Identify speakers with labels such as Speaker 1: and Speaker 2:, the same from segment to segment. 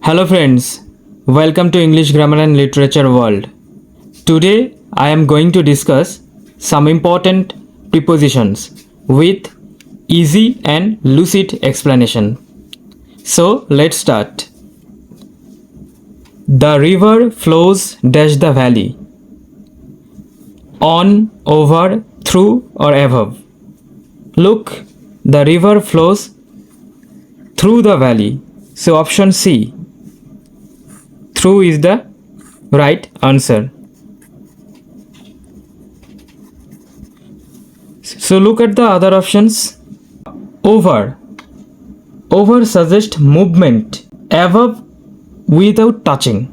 Speaker 1: Hello friends, welcome to English Grammar and Literature World. Today I am going to discuss some important prepositions with easy and lucid explanation. So let's start. The river flows dash the valley. On, over, through or above. Look, the river flows through the valley. So option C. Through is the right answer. So look at the other options. Over. Over suggests movement above without touching.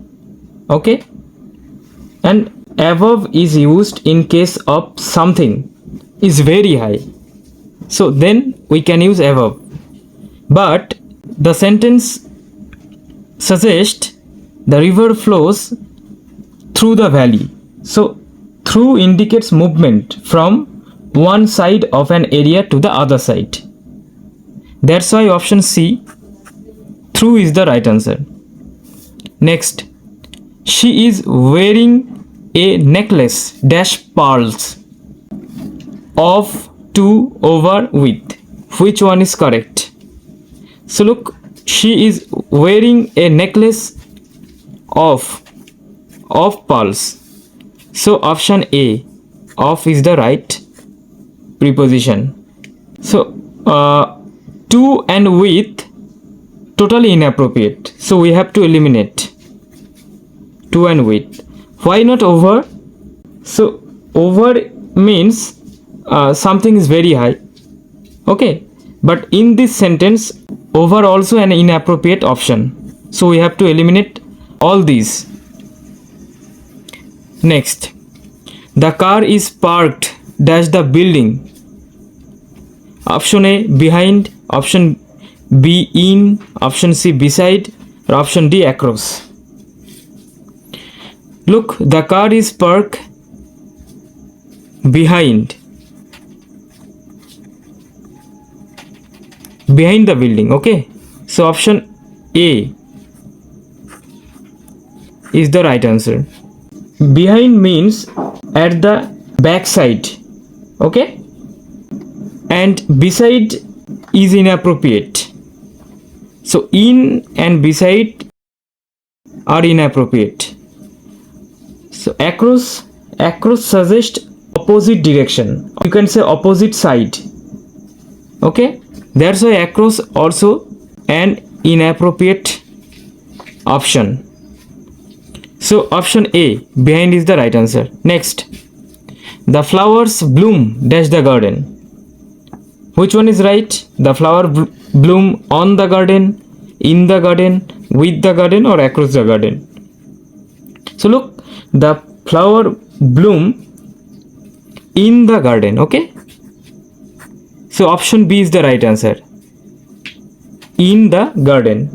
Speaker 1: Okay? And above is used in case of something is very high. So then we can use above. But the sentence suggests the river flows through the valley. So through indicates movement from one side of an area to the other side. That's why option C, through, is the right answer. Next, she is wearing a necklace dash pearls of, to, over, with. Which one is correct? So look, she is wearing a necklace of pearls. So option A, of, is the right preposition. So to and with, totally inappropriate. So we have to eliminate to and with. Why not over? So over means something is very high. Okay, but in this sentence, over also an inappropriate option. So we have to eliminate all these. Next, the car is parked dash the building. Option A, behind. Option B, in. Option C, beside. Or option D, across. Look, the car is parked behind the building. Okay, so option A is the right answer. Behind means at the back side. Okay, and beside is inappropriate. So in and beside are inappropriate. So across suggests opposite direction. You can say opposite side. Okay, that's why across also an inappropriate option. So option A, behind, is the right answer. Next, the flowers bloom dash the garden. Which one is right? The flower bloom on the garden, in the garden, with the garden, or across the garden. So look, the flower bloom in the garden. Okay, so option B is the right answer. In the garden.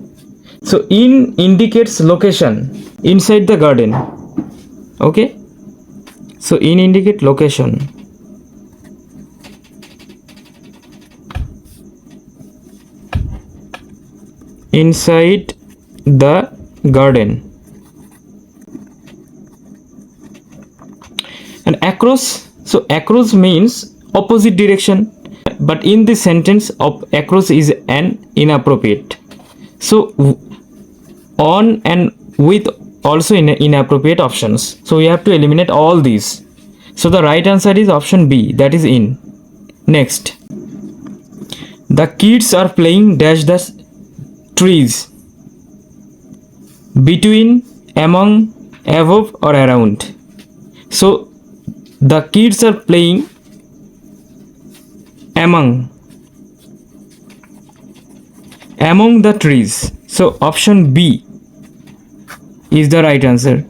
Speaker 1: So in indicates location inside the garden. Okay, so in indicate location. Inside the garden. And across, so across means opposite direction, but in this sentence across is an inappropriate. So on and with also inappropriate options. So we have to eliminate all these. So the right answer is option B, that is in. Next, the kids are playing dash the trees. Between, among, above or around. So the kids are playing among the trees. So option B is the right answer.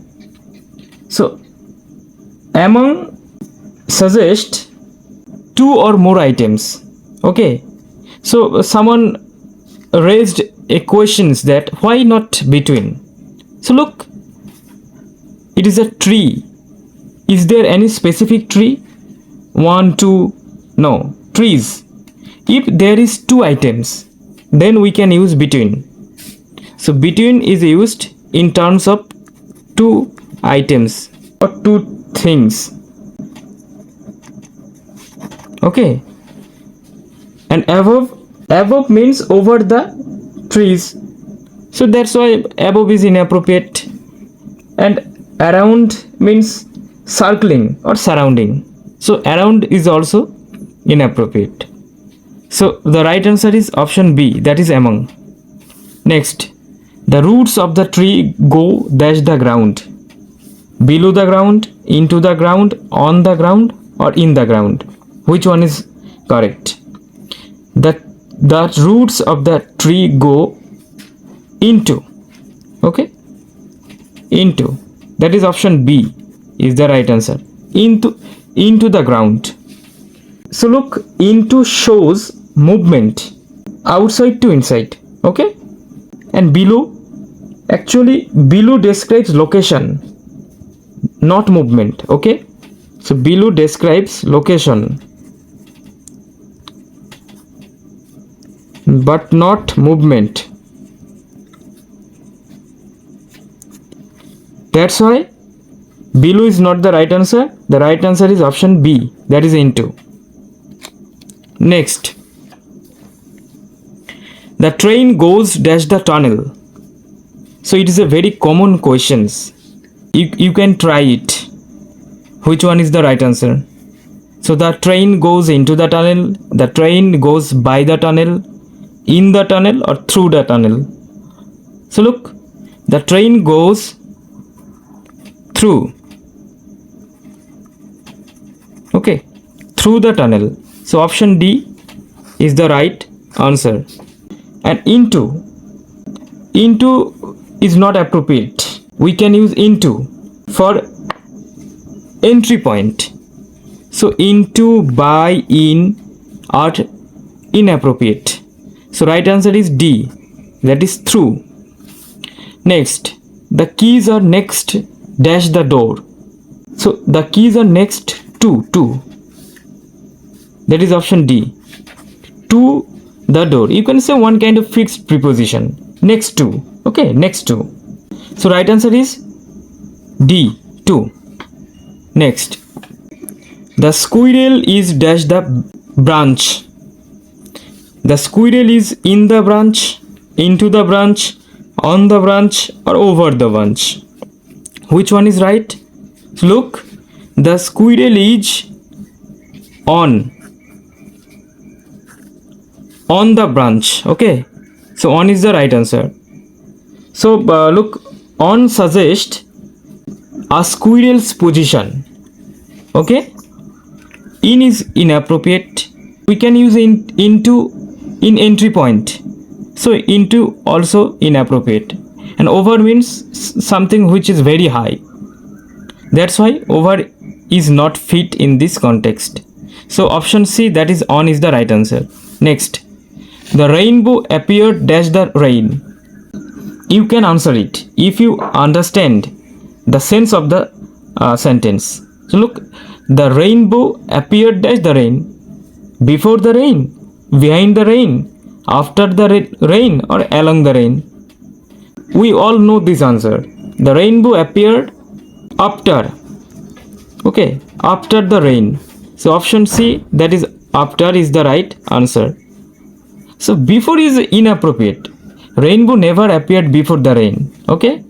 Speaker 1: So among suggests two or more items. Okay, so someone raised a questions that why not between. So look, it is a tree. Is there any specific tree? 1, 2, no, trees. If there is two items, then we can use between. So between is used in terms of two items or two things. Okay, and above means over the trees, so that's why above is inappropriate. And around means circling or surrounding, so around is also inappropriate. So the right answer is option B, that is among. Next, the roots of the tree go dash the ground. Below the ground, into the ground, on the ground, or in the ground. Which one is correct? The roots of the tree go into. Okay? Into. That is option B is the right answer. Into the ground. So look, into shows movement outside to inside. Okay? And below, actually below describes location, not movement. Okay? So below describes location but not movement. That's why below is not the right answer. The right answer is option B, that is into. Next, the train goes dash the tunnel. So it is a very common questions. You can try it. Which one is the right answer? So the train goes into the tunnel, the train goes by the tunnel, in the tunnel, or through the tunnel. So look, the train goes through. Okay, through the tunnel. So option D is the right answer. And into is not appropriate. We can use into for entry point. So into, by, in are inappropriate. So right answer is D, that is through. Next, the keys are next dash the door. So the keys are next to. That is option D, to the door. You can say one kind of fixed preposition, next to. Okay, next to. So right answer is D, to. Next, the squirrel is dash the branch. The squirrel is in the branch, into the branch, on the branch, or over the branch. Which one is right? So look, the squirrel is on the branch. Okay, so on is the right answer. So look, on suggests a squirrel's position. Okay, in is inappropriate. We can use into in entry point. So into also inappropriate. And over means something which is very high. That's why over is not fit in this context. So option C, that is on, is the right answer. Next, the rainbow appeared dash the rain. You can answer it if you understand the sense of the sentence. So look, the rainbow appeared dash the rain. Before the rain, behind the rain, after the rain, or along the rain. We all know this answer. The rainbow appeared after. Okay, after the rain. So option C, that is after, is the right answer. So before is inappropriate. Rainbow never appeared before the rain. Okay,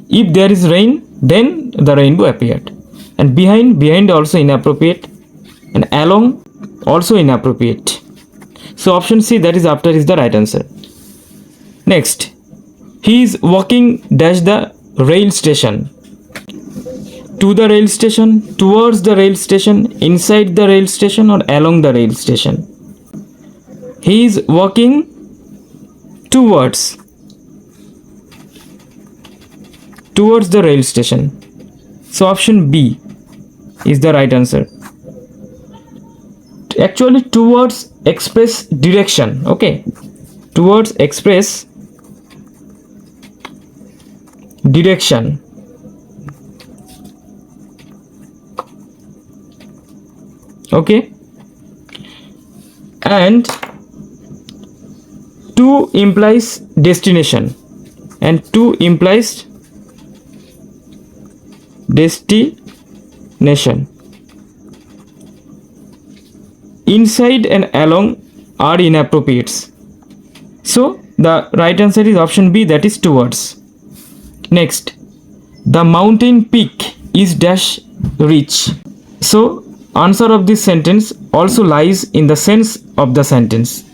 Speaker 1: if there is rain, then the rainbow appeared. And behind also inappropriate, and along also inappropriate. So option C, that is after, is the right answer. Next, he is walking dash the rail station. To the rail station, towards the rail station, inside the rail station, or along the rail station. He is walking towards the rail station. So option B is the right answer. Actually, towards express direction. Okay, towards express direction. Okay, and to implies destination, and to implies destination. Inside and along are inappropriate. So the right answer is option B, that is towards. Next, the mountain peak is dash rich. So answer of this sentence also lies in the sense of the sentence.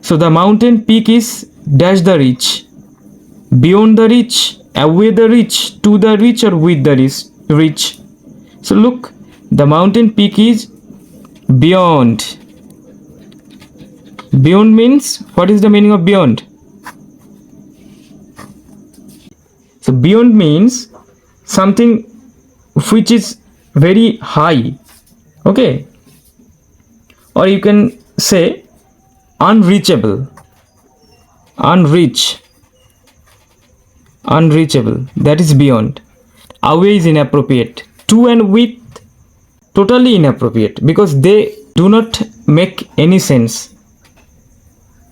Speaker 1: So the mountain peak is dash the rich, beyond the rich, away the rich, to the rich, or with the rich. So look, the mountain peak is beyond. Beyond means, what is the meaning of beyond? So beyond means something which is very high, okay, or you can say unreachable, unreachable, that is beyond. Away is inappropriate. To and with, totally inappropriate, because they do not make any sense.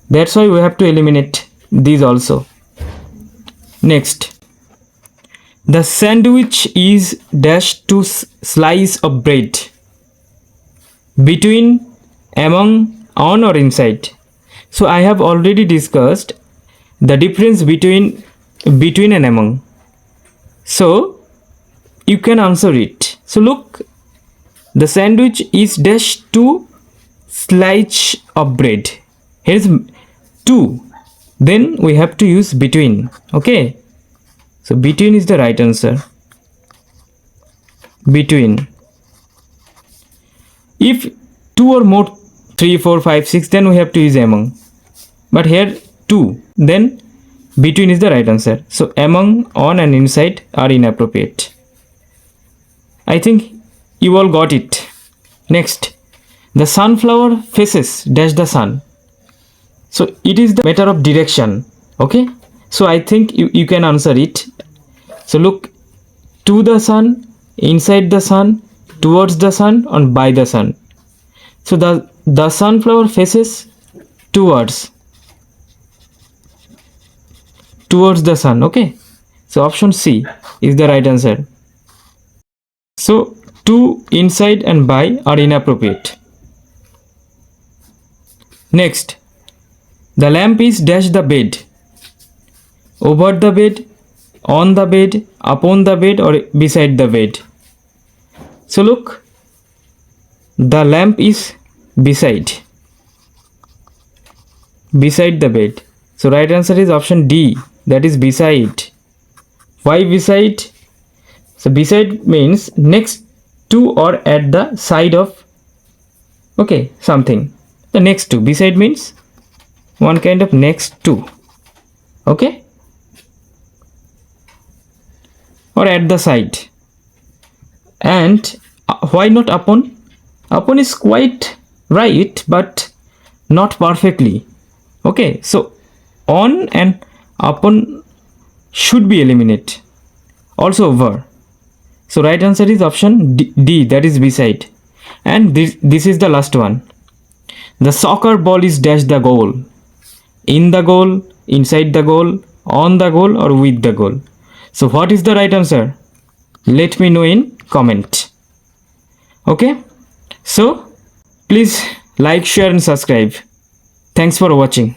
Speaker 1: That's why we have to eliminate these also. Next, the sandwich is dash to slice of bread, between, among, on, or inside. So I have already discussed the difference between and among. So you can answer it. So look, the sandwich is dash to slice of bread. Here's to, then we have to use between. Okay, so between is the right answer. Between. If two or more, 3, 4, 5, 6, then we have to use among. But here 2, then between is the right answer. So among, on, and inside are inappropriate. I think you all got it. Next, the sunflower faces dash the sun. So it is the matter of direction. Okay, so I think you can answer it. So look, to the sun, inside the sun, towards the sun, and by the sun. So the sunflower faces towards the sun. Okay, so option C is the right answer. So to, inside, and by are inappropriate. Next, the lamp is dash the bed, over the bed, on the bed, upon the bed, or beside the bed. So look, the lamp is beside the bed. So right answer is option D, that is beside. Why beside? So beside means next to or at the side of, okay, something. The next to, beside means one kind of next to, okay, or at the side. And why not upon? Upon is quite right, but not perfectly. Okay, so on and upon should be eliminated. Also over. So right answer is option D, that is beside. And this is the last one. The soccer ball is dash the goal, in the goal, inside the goal, on the goal, or with the goal. So what is the right answer? Let me know in comment. Okay, so please like, share, and subscribe. Thanks for watching.